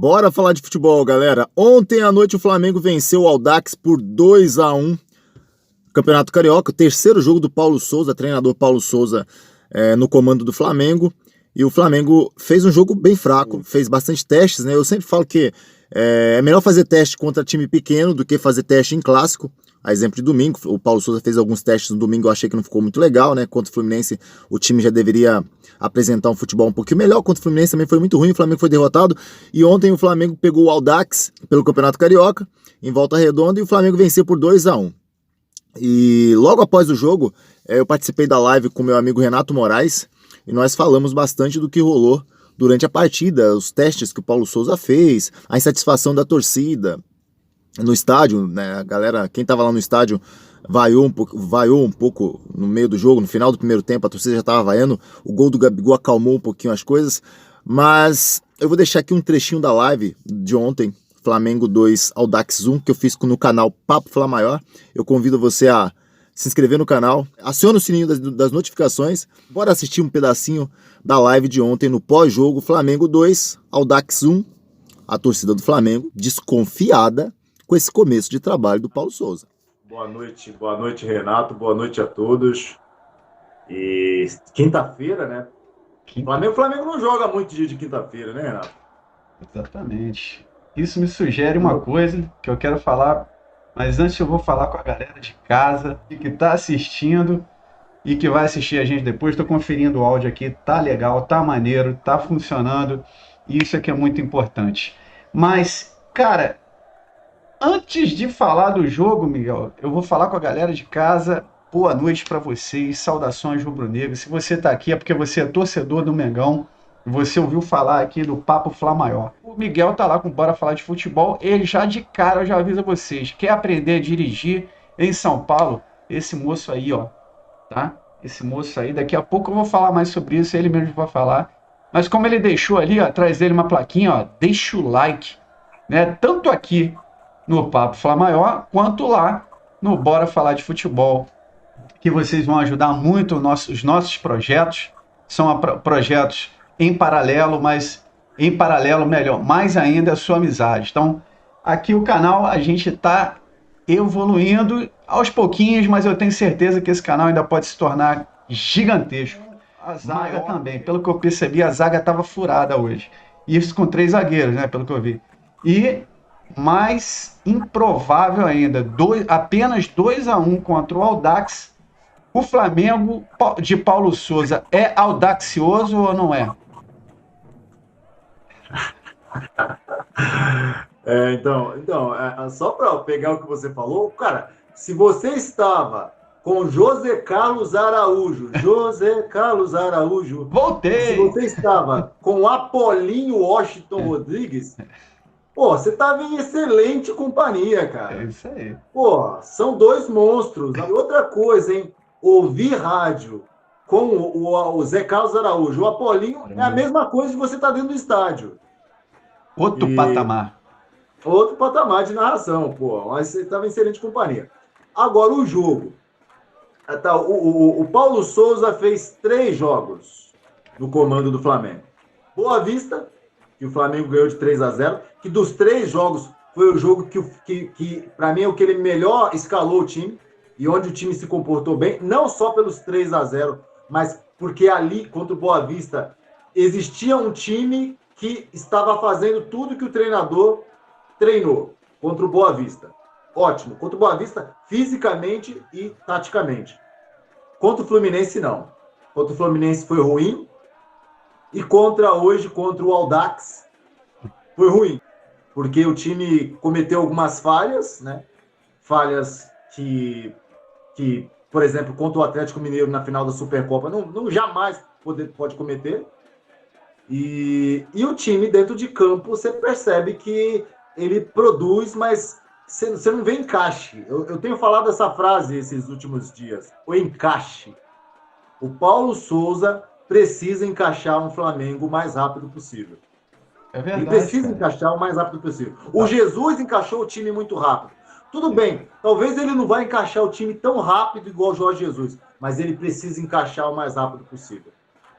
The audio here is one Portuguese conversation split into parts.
Bora falar de futebol, galera. Ontem à noite o Flamengo venceu o Audax por 2-1. Campeonato Carioca, o terceiro jogo do Paulo Souza, treinador Paulo Souza no comando do Flamengo. E o Flamengo fez um jogo bem fraco, fez bastante testes, né? Eu sempre falo que é melhor fazer teste contra time pequeno do que fazer teste em clássico. A exemplo de domingo, o Paulo Souza fez alguns testes no domingo, eu achei que não ficou muito legal, né? Contra o Fluminense, o time já deveria apresentar um futebol um pouquinho melhor. Contra o Fluminense também foi muito ruim, o Flamengo foi derrotado. E ontem o Flamengo pegou o Audax pelo Campeonato Carioca, em Volta Redonda, e o Flamengo venceu por 2-1. E logo após o jogo, eu participei da live com meu amigo Renato Moraes, e nós falamos bastante do que rolou durante a partida, os testes que o Paulo Souza fez, a insatisfação da torcida no estádio, né? A galera, quem tava lá no estádio vaiou um pouco no meio do jogo, no final do primeiro tempo, a torcida já tava vaiando, o gol do Gabigol acalmou um pouquinho as coisas, mas eu vou deixar aqui um trechinho da live de ontem, Flamengo 2, Audax 1, que eu fiz no canal Papo Fla Maior. Eu convido você a se inscrever no canal, aciona o sininho das notificações, bora assistir um pedacinho da live de ontem no pós-jogo, Flamengo 2, Audax 1, a torcida do Flamengo desconfiada com esse começo de trabalho do Paulo Souza. Boa noite Renato, boa noite a todos. E quinta-feira, né? O Flamengo não joga muito dia de quinta-feira, né, Renato? Exatamente. Isso me sugere uma coisa que eu quero falar, mas antes eu vou falar com a galera de casa que está assistindo e que vai assistir a gente depois. Estou conferindo o áudio aqui, tá legal, tá maneiro, tá funcionando. E isso aqui é muito importante. Mas, cara, antes de falar do jogo, Miguel, eu vou falar com a galera de casa. Boa noite para vocês, saudações rubro-negras. Se você está aqui é porque você é torcedor do Mengão, você ouviu falar aqui do Papo Fla Maior. O Miguel tá lá com Bora Falar de Futebol, ele já de cara, eu já aviso a vocês, quer aprender a dirigir em São Paulo? Esse moço aí, ó, tá? Esse moço aí, daqui a pouco eu vou falar mais sobre isso, ele mesmo vai falar. Mas como ele deixou ali, ó, atrás dele uma plaquinha, ó, deixa o like, né? Tanto aqui no Papo Fla Maior, quanto lá no Bora Falar de Futebol, que vocês vão ajudar muito os nossos projetos. São projetos em paralelo, mas em paralelo, melhor, mais ainda a sua amizade. Então, aqui o canal, a gente está evoluindo aos pouquinhos, mas eu tenho certeza que esse canal ainda pode se tornar gigantesco. A zaga também, pelo que eu percebi, a zaga estava furada hoje. Isso com 3 zagueiros, né, pelo que eu vi. E mais improvável ainda, apenas 2-1 contra o Audax. O Flamengo de Paulo Souza é audacioso ou não é? Só para pegar o que você falou, cara, se você estava com José Carlos Araújo, voltei! Se você estava com Apolinho Washington Rodrigues, pô, você estava em excelente companhia, cara. É isso aí. Pô, são 2 monstros. E outra coisa, hein? Ouvir rádio com o Zé Carlos Araújo, o Apolinho, é a mesma coisa de você estar dentro do estádio. Outro patamar. Outro patamar de narração, pô. Mas você estava em excelente companhia. Agora, o jogo. O Paulo Souza fez 3 jogos no comando do Flamengo. Boa Vista, que o Flamengo ganhou de 3-0, que dos 3 jogos foi o jogo que para mim, é o que ele melhor escalou o time, e onde o time se comportou bem, não só pelos 3-0, mas porque ali, contra o Boa Vista, existia um time que estava fazendo tudo que o treinador treinou contra o Boa Vista. Ótimo. Contra o Boa Vista, fisicamente e taticamente. Contra o Fluminense, não. Contra o Fluminense foi ruim. E contra o Audax, foi ruim. Porque o time cometeu algumas falhas, né? Falhas que, por exemplo, contra o Atlético Mineiro na final da Supercopa, não jamais pode cometer. E o time dentro de campo, você percebe que ele produz, mas você não vê encaixe. Eu tenho falado essa frase esses últimos dias, o encaixe. O Paulo Souza precisa encaixar um Flamengo o mais rápido possível. É verdade, ele precisa encaixar o mais rápido possível. O Jesus encaixou o time muito rápido. Tudo bem, talvez ele não vai encaixar o time tão rápido igual o Jorge Jesus, mas ele precisa encaixar o mais rápido possível.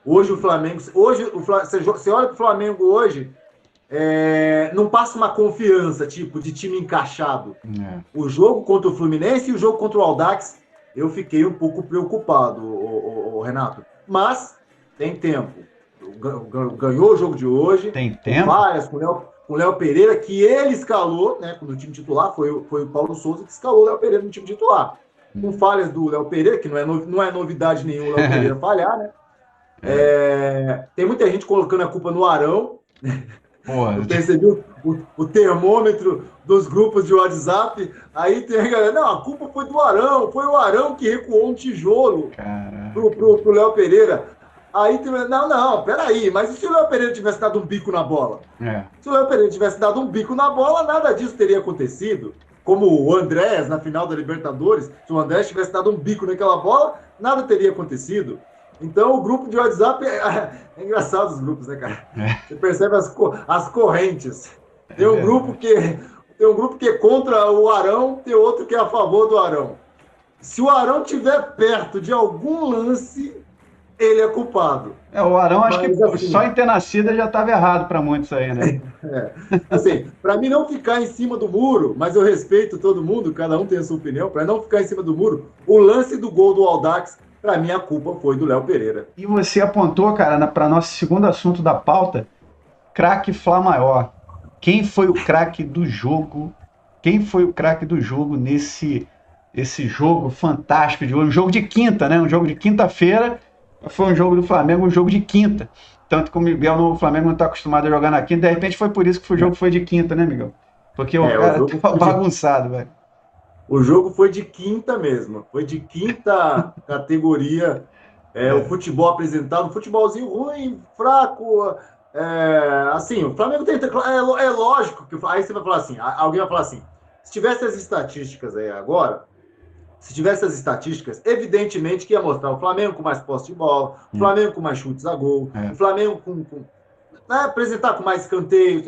Hoje o Flamengo... você olha para o Flamengo hoje, não passa uma confiança, tipo, de time encaixado. É. O jogo contra o Fluminense e o jogo contra o Audax, eu fiquei um pouco preocupado, o Renato. Mas tem tempo. Ganhou o jogo de hoje. Tem Com tempo? falhas, com o Léo Pereira, que ele escalou, né? No time titular, foi o Paulo Souza que escalou o Léo Pereira no time titular. Com falhas do Léo Pereira, que não é novidade nenhuma o Léo Pereira falhar, né? Tem muita gente colocando a culpa no Arão. Porra. Eu percebi o termômetro dos grupos de WhatsApp. Aí tem a galera, não, a culpa foi do Arão, foi o Arão que recuou um tijolo pro Léo Pereira. Aí tem, não, peraí, mas e se o Léo Pereira tivesse dado um bico na bola? Se o Léo Pereira tivesse dado um bico na bola, nada disso teria acontecido. Como o Andrés na final da Libertadores, se o Andrés tivesse dado um bico naquela bola, nada teria acontecido. Então, o grupo de WhatsApp é engraçado os grupos, né, cara? Você percebe as correntes. Tem um grupo que é contra o Arão, tem outro que é a favor do Arão. Se o Arão estiver perto de algum lance, ele é culpado. O Arão, acho que assim, só em ter nascido já estava errado para muitos aí, né? Assim, para mim não ficar em cima do muro, mas eu respeito todo mundo, cada um tem a sua opinião, para não ficar em cima do muro, o lance do gol do Audax, para mim a culpa foi do Léo Pereira. E você apontou, cara, para nosso segundo assunto da pauta, craque Flá Maior. Quem foi o craque do jogo? Quem foi o craque do jogo nesse jogo fantástico de hoje? Um jogo de quinta, né? Um jogo de quinta-feira. Foi um jogo do Flamengo, um jogo de quinta. Tanto que o Miguel no Flamengo não está acostumado a jogar na quinta. De repente foi por isso que o jogo foi de quinta, né, Miguel? Porque o cara tá bagunçado, velho. O jogo foi de quinta mesmo. Foi de quinta categoria. O futebol apresentado, um futebolzinho ruim, fraco. Assim, o Flamengo tem. É lógico que. Aí você vai falar assim: alguém vai falar assim, se tivesse as estatísticas aí agora. Se tivesse as estatísticas, evidentemente que ia mostrar o Flamengo com mais posse de bola, o Flamengo com mais chutes a gol, o Flamengo apresentar com mais escanteios,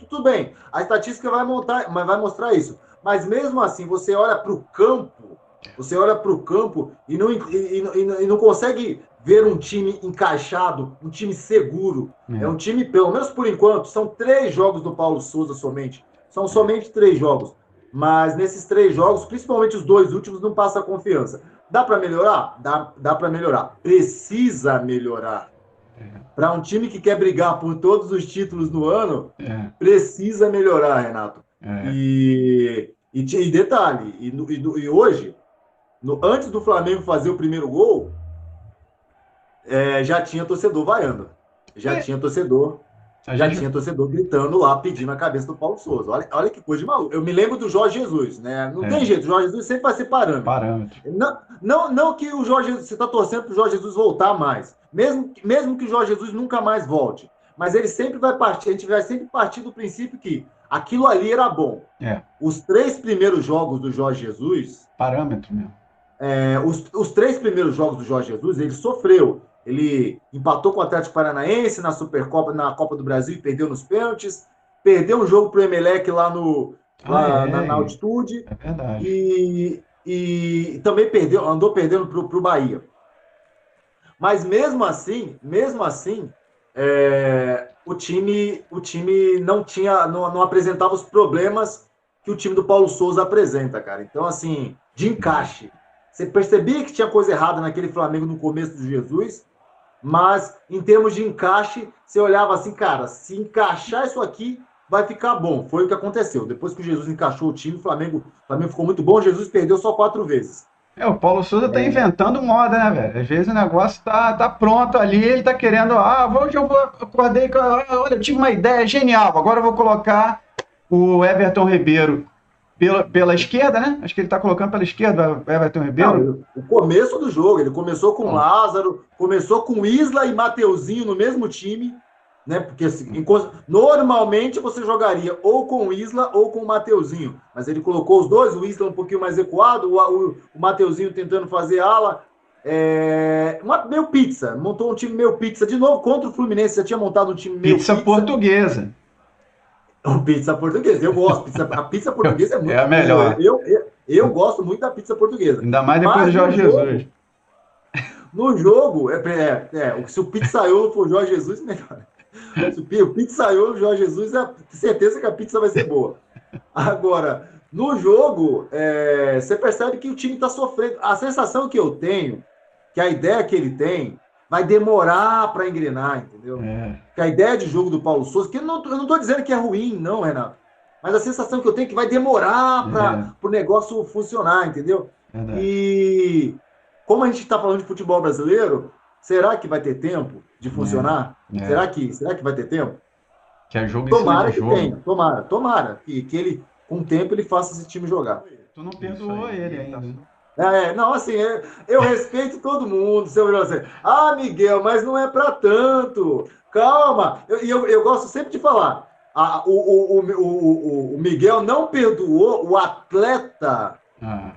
tudo bem. A estatística vai mostrar isso. Mas mesmo assim, você olha para o campo e não consegue ver um time encaixado, um time seguro. É um time, pelo menos por enquanto, são 3 jogos do Paulo Souza somente. São somente 3 jogos. Mas nesses 3 jogos, principalmente os 2 últimos, não passa confiança. Dá para melhorar? Dá para melhorar. Precisa melhorar. Para um time que quer brigar por todos os títulos no ano, precisa melhorar, Renato. E detalhe, e hoje, antes do Flamengo fazer o primeiro gol, já tinha torcedor vaiando. Tinha torcedor gritando lá, pedindo a cabeça do Paulo Souza. Olha que coisa de maluco. Eu me lembro do Jorge Jesus, né? Não tem jeito, o Jorge Jesus sempre vai ser parâmetro. Não que o Jorge Jesus, você está torcendo para o Jorge Jesus voltar mais. Mesmo que o Jorge Jesus nunca mais volte. Mas ele sempre vai partir, a gente vai sempre partir do princípio que aquilo ali era bom. Os 3 primeiros jogos do Jorge Jesus... Parâmetro mesmo. Os 3 primeiros jogos do Jorge Jesus, ele sofreu. Ele empatou com o Atlético Paranaense na Supercopa, na Copa do Brasil e perdeu nos pênaltis. Perdeu um jogo pro Emelec lá na altitude. É verdade. E também andou perdendo pro Bahia. Mas mesmo assim, o time não apresentava os problemas que o time do Paulo Souza apresenta, cara. Então, assim, de encaixe. Você percebia que tinha coisa errada naquele Flamengo no começo do Jesus, mas em termos de encaixe, você olhava assim, cara, se encaixar isso aqui, vai ficar bom. Foi o que aconteceu. Depois que o Jesus encaixou o time, o Flamengo ficou muito bom, o Jesus perdeu só 4 vezes. O Paulo Souza tá inventando moda, né, velho? Às vezes o negócio tá pronto ali, ele tá querendo, hoje eu acordei, olha, eu tive uma ideia genial, agora eu vou colocar o Everton Ribeiro pela esquerda, né? Acho que ele tá colocando pela esquerda o Everton Ribeiro. O começo do jogo, ele começou com Lázaro, começou com Isla e Mateuzinho no mesmo time, né? Porque assim, normalmente você jogaria ou com o Isla ou com o Mateuzinho, mas ele colocou os dois, o Isla um pouquinho mais recuado, o Mateuzinho tentando fazer ala, meio pizza, montou um time meio pizza, de novo contra o Fluminense, já tinha montado um time meio pizza portuguesa. Pizza portuguesa, eu gosto, a pizza portuguesa é muito a melhor. Eu gosto muito da pizza portuguesa. Ainda mais depois do Jorge Jesus. No jogo, se o pizzaiolo for Jorge Jesus, melhor. Se o pizzaiolo Jorge Jesus, é certeza que a pizza vai ser boa. Agora, no jogo, você percebe que o time está sofrendo. A sensação que eu tenho, que a ideia que ele tem, vai demorar para engrenar, entendeu? É, Que a ideia de jogo do Paulo Souza, que eu não estou dizendo que é ruim, não, Renato. Mas a sensação que eu tenho é que vai demorar é, para o negócio funcionar, entendeu? verdade. E como a gente está falando de futebol brasileiro, será que vai ter tempo de funcionar? É, Será é. que vai ter tempo? Que é jogo em cima de Tomara que tenha, jogo. tomara que ele, com o tempo, ele faça esse time jogar. Tu não Isso perdoou aí, ele tá. ainda, né? Não, assim, eu respeito todo mundo, seu Miguel. Miguel, mas não é para tanto. Calma. Eu gosto sempre de falar. O Miguel não perdoou o atleta Ah,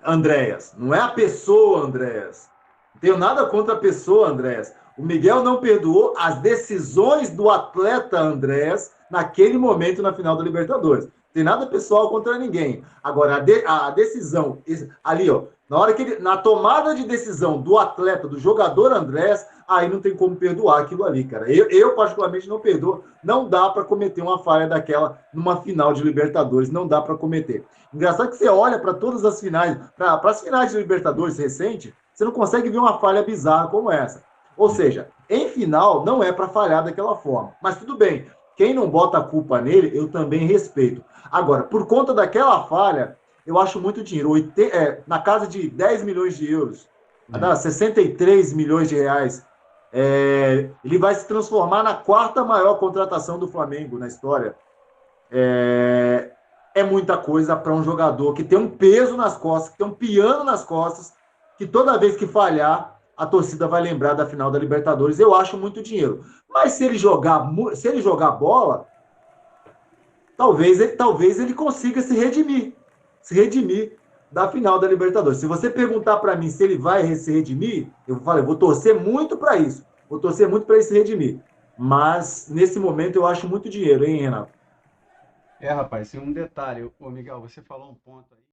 Andréas. Não é a pessoa Andréas. Não tenho nada contra a pessoa Andréas. O Miguel não perdoou as decisões do atleta Andréas naquele momento na final da Libertadores. Não tem nada pessoal contra ninguém. Agora, a decisão, ali, ó, na hora que na tomada de decisão do atleta, do jogador Andréas, aí não tem como perdoar aquilo ali, cara. Eu particularmente, não perdoo. Não dá para cometer uma falha daquela numa final de Libertadores. Não dá para cometer. Engraçado que você olha para todas as finais, para as finais de Libertadores recente, você não consegue ver uma falha bizarra como essa. Ou seja, em final, não é para falhar daquela forma. Mas tudo bem, quem não bota a culpa nele, eu também respeito. Agora, por conta daquela falha, eu acho muito dinheiro. Na casa de 10 milhões de euros, é. 63 milhões de reais. Ele vai se transformar na quarta maior contratação do Flamengo na história. É muita coisa para um jogador que tem um peso nas costas, que tem um piano nas costas, que toda vez que falhar, a torcida vai lembrar da final da Libertadores. Eu acho muito dinheiro. Mas se ele jogar bola, talvez ele consiga se redimir da final da Libertadores. Se você perguntar para mim se ele vai se redimir, eu vou torcer muito para isso. Vou torcer muito para ele se redimir. Mas nesse momento eu acho muito dinheiro, hein, Renato? É, rapaz, e um detalhe, ô Miguel, você falou um ponto aí.